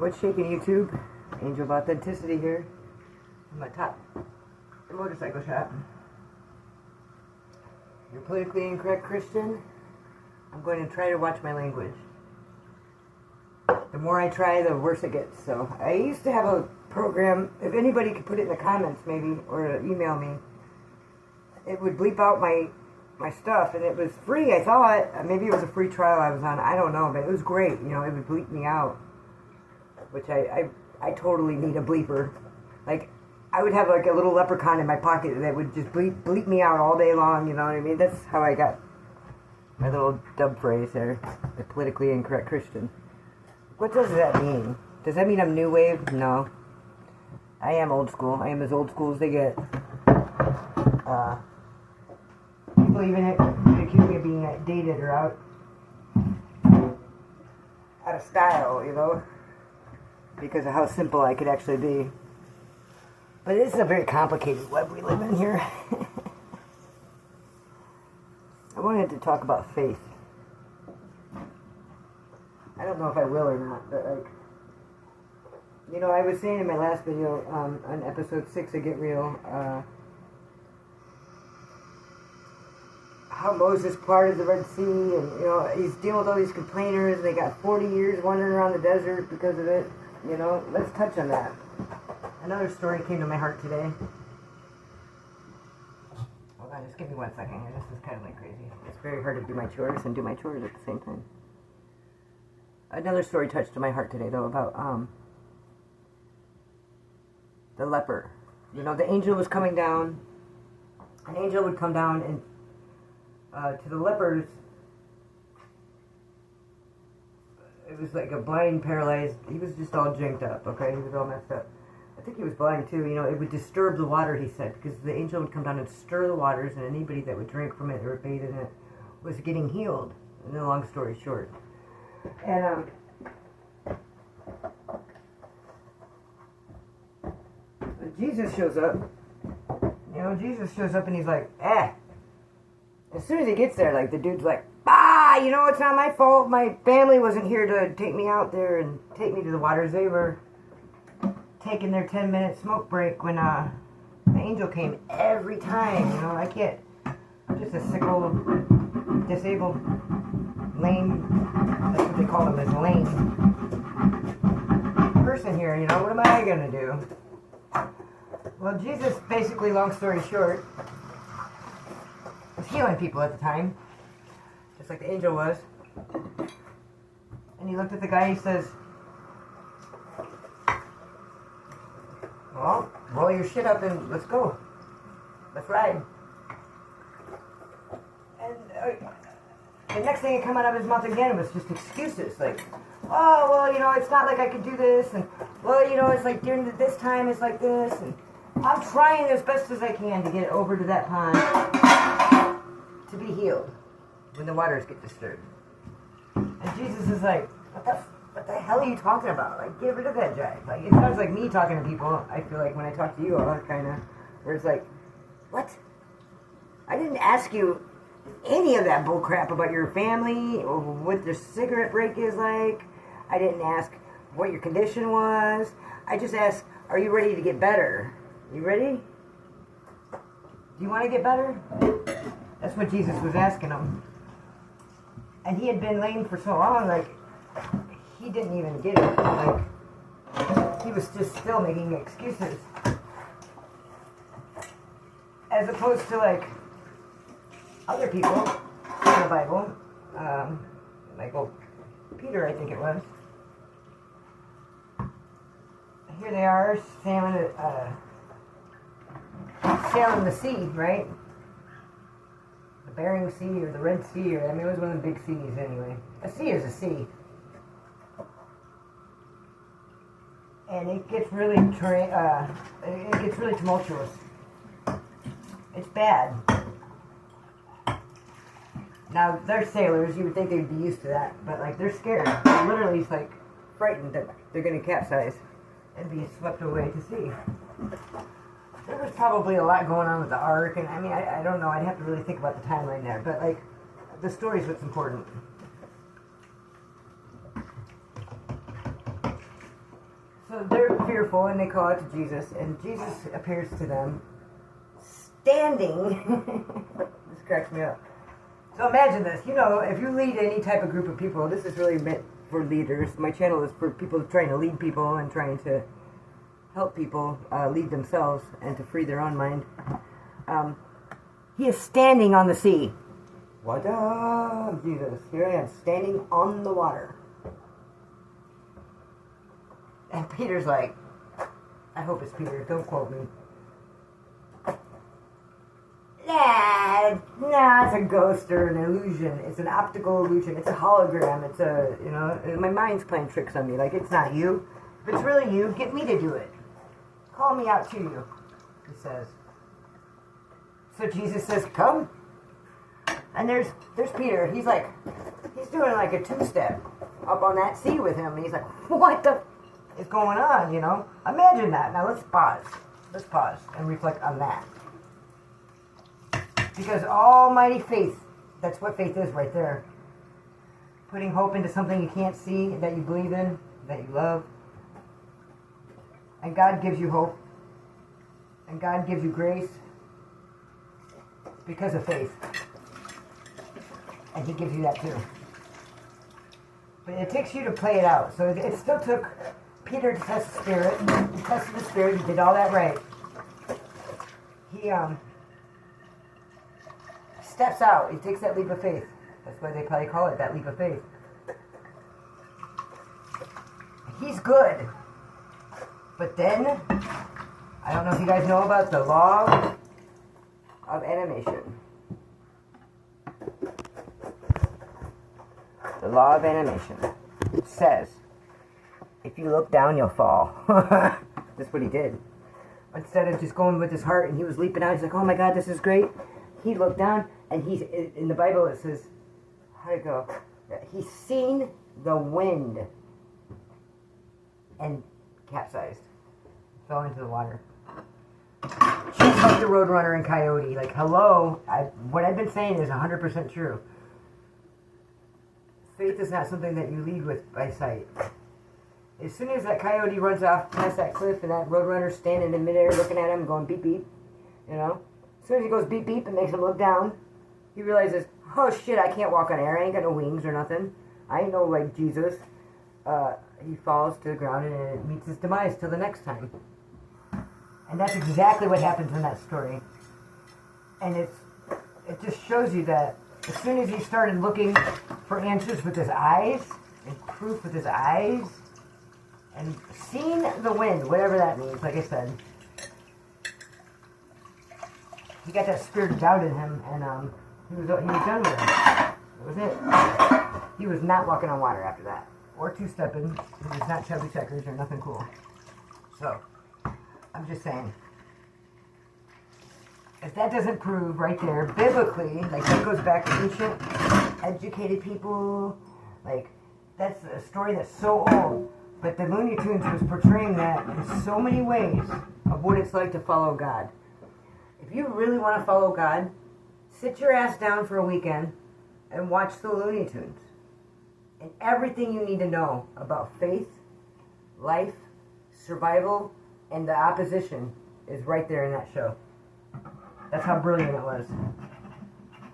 What's shaking, YouTube? Angel of Authenticity here. I'm at top the motorcycle shop. You're politically incorrect Christian. I'm going to try to watch my language. The more I try, the worse it gets. So I used to have a program. If anybody could put it in the comments, maybe, or email me, it would bleep out my stuff, and it was free. I thought maybe it was a free trial I was on. I don't know, but it was great. You know, it would bleep me out, which I totally need a bleeper. Like, I would have like a little leprechaun in my pocket that would just bleep me out all day long. You know what I mean? That's how I got my little dub phrase there, the politically incorrect Christian. What does that mean? Does that mean I'm new wave? No. I am old school. I am as old school as they get. People even accuse me of being dated or out of style, you know, because of how simple I could actually be. But it's a very complicated web we live in here. I wanted to talk about faith. I don't know if I will or not, but like, you know, I was saying in my last video, on episode 6 of Get Real, how Moses parted the Red Sea, and, you know, he's dealing with all these complainers, and they got 40 years wandering around the desert because of it. You know, let's touch on that. Another story came to my heart today. Hold on, just give me 1 second here. This is kind of like crazy. It's very hard to do my chores and do my chores at the same time. Another story touched to my heart today, though, about the leper. You know, the angel was coming down. An angel would come down and to the lepers. It was like a blind, paralyzed. He was just all janked up. Okay, he was all messed up. I think he was blind too. You know, it would disturb the water. He said, because the angel would come down and stir the waters, and anybody that would drink from it or bathe in it was getting healed. And then, long story short. And Jesus shows up. You know, Jesus shows up and he's like, As soon as he gets there, like, the dude's like, you know, it's not my fault. My family wasn't here to take me out there and take me to the waters. They were taking their 10-minute smoke break when the angel came every time. You know, I'm just a sick old, disabled, lame, that's what they call them, is lame person here, you know. What am I going to do? Well, Jesus, basically, long story short, was healing people at the time, just like the angel was. And he looked at the guy, he says, well, roll your shit up and let's go. Let's ride. And the next thing that came out of his mouth again was just excuses, like, oh, well, you know, it's not like I could do this, and, well, you know, it's like during this time it's like this, and I'm trying as best as I can to get over to that pond to be healed when the waters get disturbed. And Jesus is like, what the hell are you talking about? Like, get rid of that jive. Like, it sounds like me talking to people, I feel like, when I talk to you all, kind of, where it's like, what? I didn't ask you any of that bull crap about your family or what their cigarette break is like. I didn't ask what your condition was. I just asked, are you ready to get better? You ready? Do you want to get better? That's what Jesus was asking him. And he had been lame for so long, like, he didn't even get it. Like, he was just still making excuses. As opposed to, like, other people in the Bible, like old Peter, I think it was. Here they are, sailing the sea, right? The Bering Sea or the Red Sea, or, I mean, it was one of the big seas anyway. A sea is a sea. And it gets really tumultuous. It's bad. Now, they're sailors, you would think they'd be used to that, but, like, they're scared. They're literally, like, frightened that they're going to capsize and be swept away to sea. There was probably a lot going on with the ark, and, I mean, I don't know, I'd have to really think about the timeline there, but, like, the story's what's important. So they're fearful and they call out to Jesus, and Jesus appears to them standing. This cracks me up. So imagine this, you know, if you lead any type of group of people, this is really meant for leaders. My channel is for people trying to lead people and trying to help people lead themselves and to free their own mind. He is standing on the sea. What up, Jesus? Here I am, standing on the water. And Peter's like, I hope it's Peter, don't quote me. Nah, it's a ghost or an illusion. It's an optical illusion. It's a hologram. It's a, you know, my mind's playing tricks on me. Like, it's not you. If it's really you, get me to do it. Call me out to you, he says. So Jesus says, come. And there's Peter. He's like, he's doing like a two-step up on that sea with him. And he's like, what the is going on, you know? Imagine that. Now let's pause. Let's pause and reflect on that. Because almighty faith, that's what faith is right there. Putting hope into something you can't see, that you believe in, that you love. And God gives you hope. And God gives you grace. Because of faith. And he gives you that too. But it takes you to play it out. So it still took Peter to test the Spirit. He tested the Spirit. He did all that right. He steps out. He takes that leap of faith. That's why they probably call it that leap of faith. He's good. But then, I don't know if you guys know about the law of animation. The law of animation says, if you look down, you'll fall. That's what he did. Instead of just going with his heart and he was leaping out, he's like, oh my God, this is great. He looked down and he's, in the Bible it says, how'd it go? He's seen the wind and capsized. Fell into the water. Just like the Roadrunner and Coyote. Like, hello, what I've been saying is 100% true. Faith is not something that you lead with by sight. As soon as that coyote runs off past that cliff and that Roadrunner's standing in midair looking at him going beep beep, you know, as soon as he goes beep beep and makes him look down, he realizes, oh shit, I can't walk on air, I ain't got no wings or nothing. I ain't no like Jesus. He falls to the ground and it meets his demise till the next time. And that's exactly what happens in that story. And it just shows you that as soon as he started looking for answers with his eyes, and proof with his eyes, and seeing the wind, whatever that means, like I said, he got that spirit of doubt in him, and he was done with it. That was it. He was not walking on water after that, or two-stepping. He was not chubby checkers or nothing cool. So, I'm just saying, if that doesn't prove right there, biblically, like that goes back to ancient, educated people, like, that's a story that's so old, but the Looney Tunes was portraying that in so many ways of what it's like to follow God. If you really want to follow God, sit your ass down for a weekend and watch the Looney Tunes. And everything you need to know about faith, life, survival, and the opposition is right there in that show. That's how brilliant it was.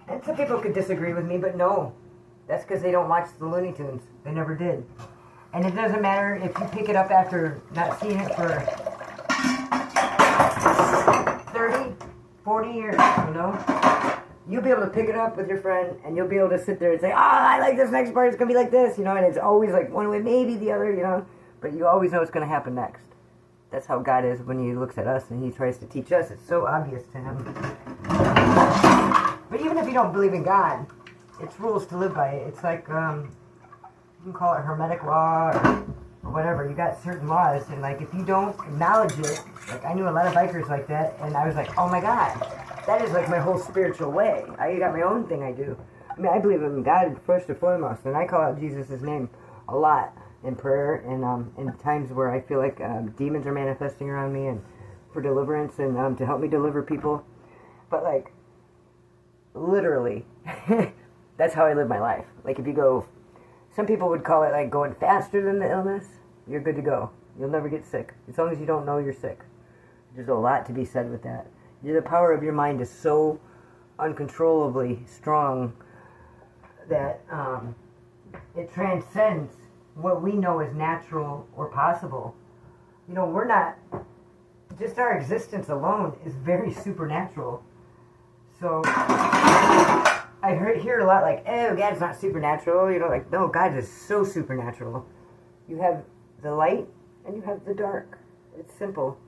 And some people could disagree with me, but no. That's because they don't watch the Looney Tunes. They never did. And it doesn't matter if you pick it up after not seeing it for 30, 40 years, you know? You'll be able to pick it up with your friend, and you'll be able to sit there and say, oh, I like this next part, it's going to be like this, you know? And it's always like one way, maybe the other, you know? But you always know what's going to happen next. That's how God is when he looks at us and he tries to teach us. It's so obvious to him. But even if you don't believe in God, it's rules to live by. It's like, you can call it hermetic law or whatever. You got certain laws, and like if you don't acknowledge it, like I knew a lot of bikers like that, and I was like, oh my God, that is like my whole spiritual way. I got my own thing I do. I mean, I believe in God first and foremost, and I call out Jesus' name a lot in prayer, and in times where I feel like demons are manifesting around me, and for deliverance, and to help me deliver people. But like, literally, that's how I live my life. Like if you go, some people would call it like going faster than the illness. you're good to go. You'll never get sick. As long as you don't know you're sick. There's a lot to be said with that. The power of your mind is so uncontrollably strong that it transcends what we know is natural or possible. You know, we're not, just our existence alone is very supernatural. So I hear a lot like, oh, God's not supernatural. You know, like, no, God is so supernatural. You have the light and you have the dark. It's simple.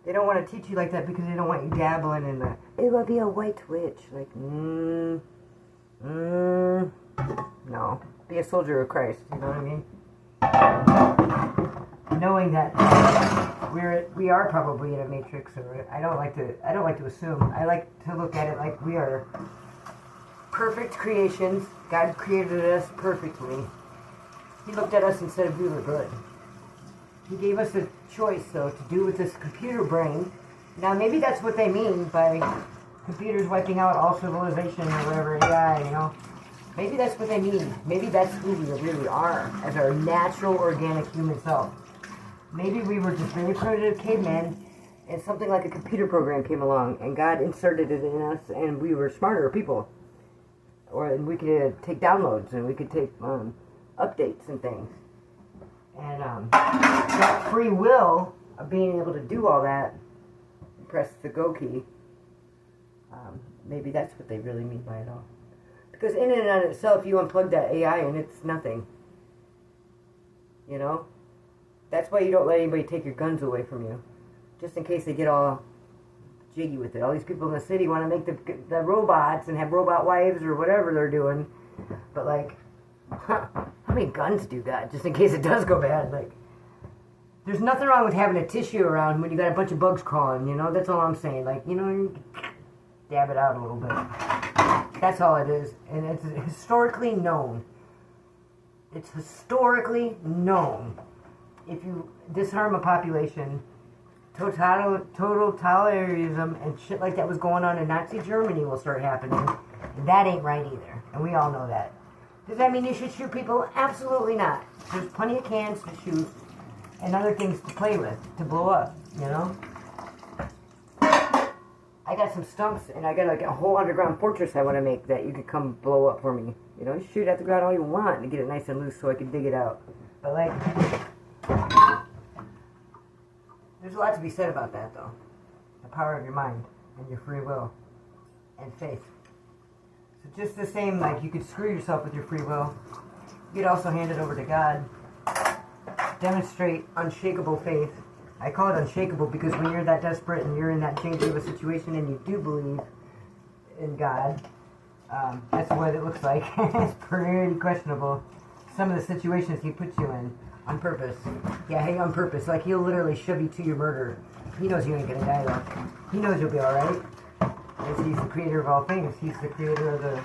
They don't want to teach you like that because they don't want you dabbling in the, it will be a white witch. Like, no. Be a soldier of Christ, you know what I mean? Knowing that we are probably in a matrix, or I don't like to assume. I like to look at it like we are perfect creations. God created us perfectly. He looked at us and said we were good. He gave us a choice, though, to do with this computer brain. Now, maybe that's what they mean by computers wiping out all civilization or whatever, AI, you know. Maybe that's what they mean. Maybe that's who we really are, as our natural, organic human self. Maybe we were just very primitive cavemen, and something like a computer program came along, and God inserted it in us, and we were smarter people. And we could take downloads, and we could take updates and things. And that free will of being able to do all that, press the go key, maybe that's what they really mean by it all. Because in and on itself, you unplug that AI and it's nothing. You know? That's why you don't let anybody take your guns away from you. Just in case they get all jiggy with it. All these people in the city want to make the robots and have robot wives or whatever they're doing. But like, how many guns do you got? Just in case it does go bad. Like, there's nothing wrong with having a tissue around when you got a bunch of bugs crawling, you know? That's all I'm saying. Like, you know, you dab it out a little bit. That's all it is. And it's historically known. It's historically known. If you disarm a population, totalitarianism and shit like that was going on in Nazi Germany will start happening. And that ain't right either. And we all know that. Does that mean you should shoot people? Absolutely not. There's plenty of cans to shoot and other things to play with, to blow up, you know? I got some stumps, and I got like a whole underground fortress I want to make that you could come blow up for me. You know, shoot at the ground all you want to get it nice and loose so I can dig it out. But like, there's a lot to be said about that, though. The power of your mind and your free will and faith. So just the same, like you could screw yourself with your free will, you could also hand it over to God. Demonstrate unshakable faith. I call it unshakable because when you're that desperate and you're in that change of a situation and you do believe in God, that's what it looks like. It's pretty questionable. Some of the situations he puts you in on purpose. Yeah, hey, on purpose. Like, he'll literally shove you to your murder. He knows you ain't gonna die, though. He knows you'll be alright. Because he's the creator of all things. He's the creator of the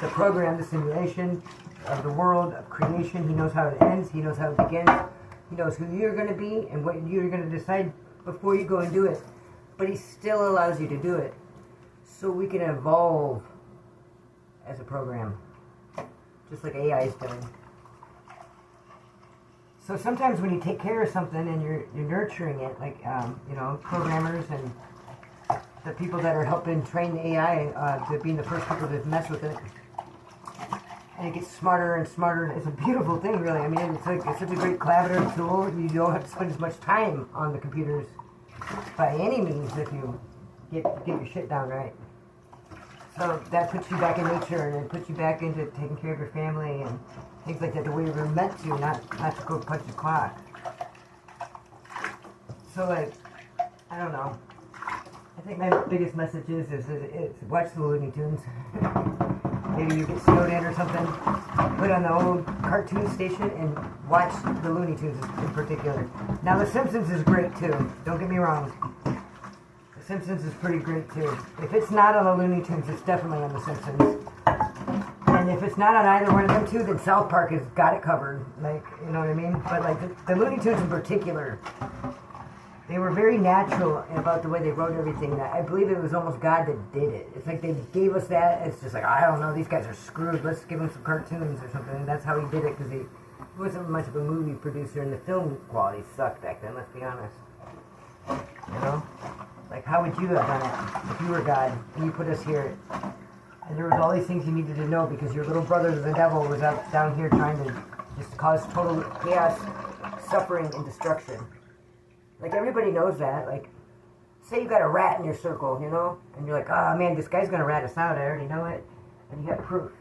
program, the simulation of the world, of creation. He knows how it ends. He knows how it begins. He knows who you're going to be and what you're going to decide before you go and do it. But he still allows you to do it. So we can evolve as a program. Just like AI is doing. So sometimes when you take care of something and you're nurturing it, like, you know, programmers and the people that are helping train the AI to being the first people to mess with it, and it gets smarter and smarter, and it's a beautiful thing, really. I mean, it's such a great collaborative tool. You don't have to spend as much time on the computers by any means if you get your shit down right. So that puts you back in nature, and it puts you back into taking care of your family and things like that, the way we were meant to, not to go punch the clock. So, like, I don't know. I think my biggest message is watch the Looney Tunes. Maybe you get snowed in or something, put on the old cartoon station and watch the Looney Tunes in particular. Now, The Simpsons is great, too. Don't get me wrong. The Simpsons is pretty great, too. If it's not on the Looney Tunes, it's definitely on The Simpsons. And if it's not on either one of them, too, then South Park has got it covered. Like, you know what I mean? But, like, the Looney Tunes in particular, they were very natural about the way they wrote everything. I believe it was almost God that did it. It's like they gave us that. It's just like, I don't know, these guys are screwed. Let's give them some cartoons or something. And that's how he did it, because He wasn't much of a movie producer, and the film quality sucked back then, let's be honest. You know? Like, how would you have done it if you were God and you put us here? And there was all these things you needed to know because your little brother, the devil, was out down here trying to just cause total chaos, suffering, and destruction. Like, everybody knows that. Like, say you got a rat in your circle, you know? And you're like, oh, man, this guy's going to rat us out. I already know it. And you got proof.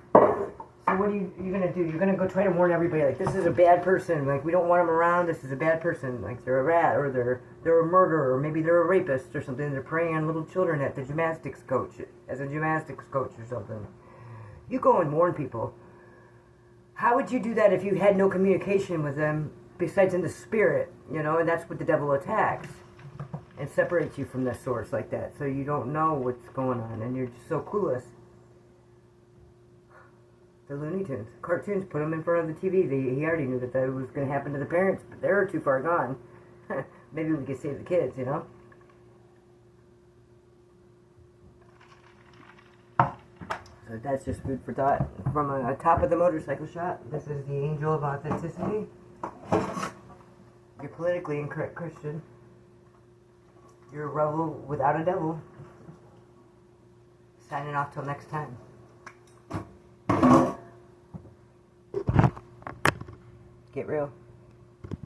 So what are you going to do? You're going to go try to warn everybody, like, this is a bad person. Like, we don't want them around. This is a bad person. Like, they're a rat, or they're a murderer, or maybe they're a rapist or something. They're preying on little children at the gymnastics coach, as a gymnastics coach or something. You go and warn people. How would you do that if you had no communication with them besides in the spirit, you know? And that's what the devil attacks and separates you from the source like that. So you don't know what's going on, and you're just so clueless. The Looney Tunes. Cartoons, put them in front of the TV. He already knew that was going to happen to the parents, but they were too far gone. Maybe we could save the kids, you know? So that's just food for thought. From a top of the motorcycle shop, this is the angel of authenticity. You're politically incorrect Christian. You're a rebel without a devil. Signing off till next time. Get real.